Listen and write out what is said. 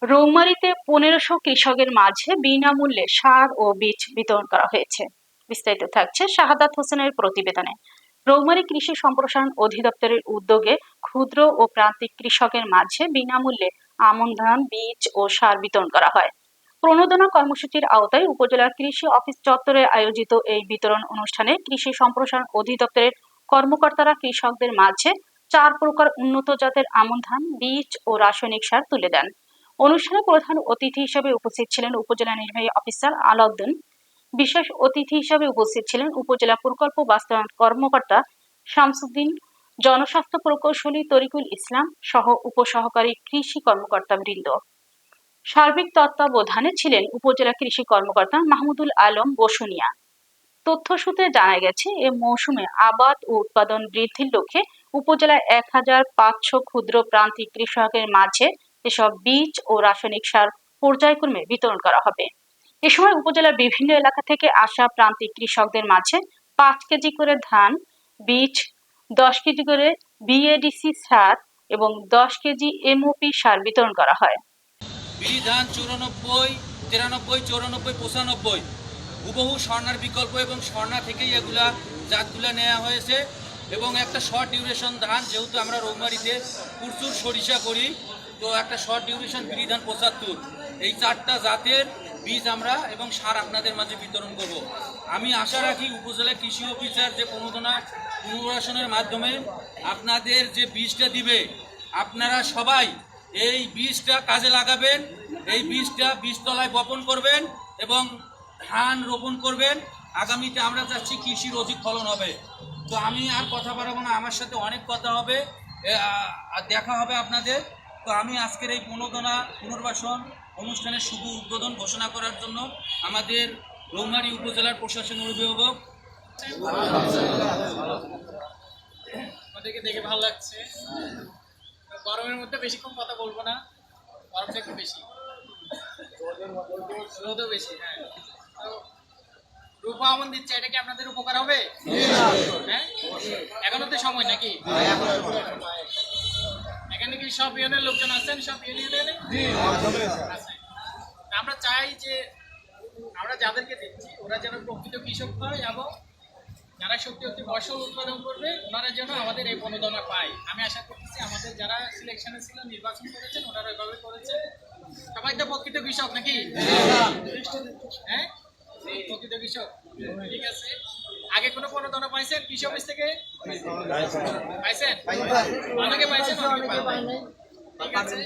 রৌমারীতে ১৫০০ কৃষকের মাঝে বিনামূল্যে সার ও বীজ বিতরণ করা হয়েছে। বিস্তারিত থাকছে শাহাদাত হোসেনের প্রতিবেদনে। রৌমারী কৃষি সম্প্রসারণ অধিদপ্তরের উদ্যোগে ক্ষুদ্র ও প্রান্তিক কৃষকের মাঝে বিনামূল্যে আমন ধান, বীজ ও সার বিতরণ করা হয়। প্রণোদনা কর্মসূচির আওতায় উপজেলার কৃষি অফিস চত্বরে আয়োজিত এই বিতরণ অনুষ্ঠানে কৃষি সম্প্রসারণ অধিদপ্তরের কর্মকর্তারা কৃষকদের মাঝে ৪ প্রকার উন্নত জাতের আমন ধান, বীজ ও রাসায়নিক সার তুলে দেন। অনুষ্ঠানে প্রধান অতিথি হিসেবে উপস্থিত ছিলেন উপজেলা নির্বাহী অফিসার আলাউদ্দিন। বিশেষ অতিথি হিসেবে উপস্থিত ছিলেন উপজেলা প্রকল্প বাস্তবায়ন কর্মকর্তা শামসুদ্দিন, জনস্বাস্থ্য প্রকৌশলী তরিকুল ইসলাম সহ উপসহকারী কৃষি কর্মকর্তা বৃন্দ। সার্বিক তত্ত্বাবধানে ছিলেন উপজেলা কৃষি কর্মকর্তা মাহমুদুল আলম বসুনিয়া। তথ্য সূত্রে জানা গেছে, এ মৌসুমে আবাদ ও উৎপাদন বৃদ্ধির লক্ষ্যে উপজেলায় ১৫০০ ক্ষুদ্র প্রান্তিক কৃষকের মাঝে এসব বীজ ও রাসায়নিক সার পর্যায়ক্রমে বিতরণ করা হবে। এ সময় উপজেলার বিভিন্ন এলাকা থেকে আসা প্রান্তিক কৃষকদের মাঝে ৫ কেজি করে ধান, বীজ, ১০ কেজি করে বিএডিসি সার এবং ১০ কেজি এমওপি সার বিতরণ করা হয়। ধান ৯৪, ৯৩, ৯৪, ৯৫ হুবহু স্বর্ণার বিকল্প এবং স্বর্ণা থেকেই এগুলা জাতগুলা নেওয়া হয়েছে এবং একটা শর্ট ডিউরেশন ধান, যেহেতু আমরা রৌমারীতে প্রচুর সরিষা করি, তো একটা শর্ট ডিউরেশন ধান ৭৫, এই ৪টা জাতের বীজ আমরা এবং সার আপনাদের মাঝে বিতরণ করব। আমি আশা রাখি উপজেলা কৃষি অফিসার যে পুনর্বাসনের মাধ্যমে আপনাদের যে বীজটা দিবে, আপনারা সবাই এই বীজটা কাজে লাগাবেন, এই বীজটা বীজতলায় বপন করবেন এবং ধান রোপণ করবেন। আগামীতে আমরা চাচ্ছি কৃষির অধিক ফলন হবে। তো আমি আর কথা বাড়াবো না, আমার সাথে অনেক কথা হবে, দেখা হবে আপনাদের। তো আমি আজকের এই পুনর্বাসন অনুষ্ঠানের শুভ উদ্বোধন ঘোষণা করার জন্য আমাদের রৌমারী উপজেলার প্রশাসন অভিভাবক আমাদেরকে দেখে ভালো লাগছে। গরমের মধ্যে বেশিক্ষণ কথা বলবো না, গরমটা একটু বেশি, রোদও বেশি। হ্যাঁ, তো রূপা আমন দিচ্ছে, এটা কি আপনাদের উপকার হবে? হ্যাঁ, এখনো তো সময় নাকি? এখানে কি সব ইউনিয়নের লোকজন আছেন? সব ইউনিয়নে আছে। আমরা চাই যে আমরা যাদেরকে দিচ্ছি ওরা যেন প্রকৃত কৃষক হয় এবং যারা সত্যি সত্যি ফসল উৎপাদন করবে ওনারা যেন আমাদের এই প্রণোদনা পায়। আমি আশা করতেছি আমাদের যারা সিলেকশনে ছিল, নির্বাচন করেছেন, ওনারা ওইভাবে করেছেন। সবাই তো প্রকৃত কৃষক নাকি? হ্যাঁ, প্রকৃত কৃষক। ঠিক আছে, আগে কোনো প্রণোদনা পাইছেন কৃষি অফিস থেকে? পাইছেন? অনেকে পাইছেন, অনেকে পাইছেন। ঠিক আছে।